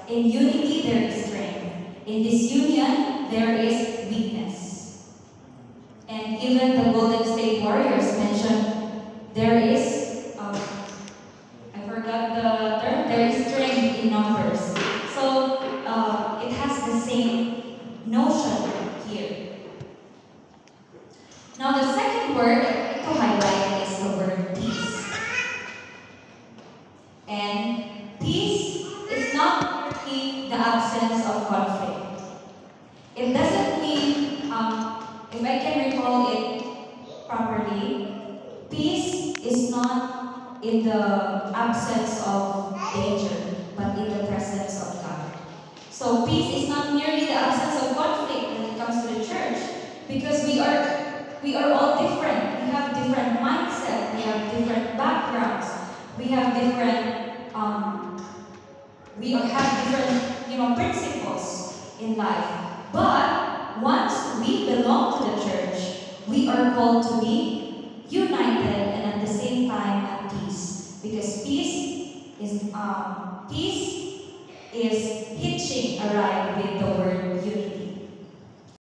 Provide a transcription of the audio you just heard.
in unity there is strength. In this union, there is weakness. And even the Golden State Warriors mentioned there is, I forgot the term, there is strength in numbers. So it has the same notion here. Now the second word to highlight is the word peace. And peace is not merely the absence of conflict. It doesn't mean, if I can recall it properly, peace is not in the absence of danger, but in the presence of God. So peace is not merely the absence of conflict when it comes to the church, because we are all different. We have different mindset. We have different backgrounds. We have different principles in life. But once we belong to the church, we are called to be united and at the same time at peace. Because peace is hitching a ride with the word unity.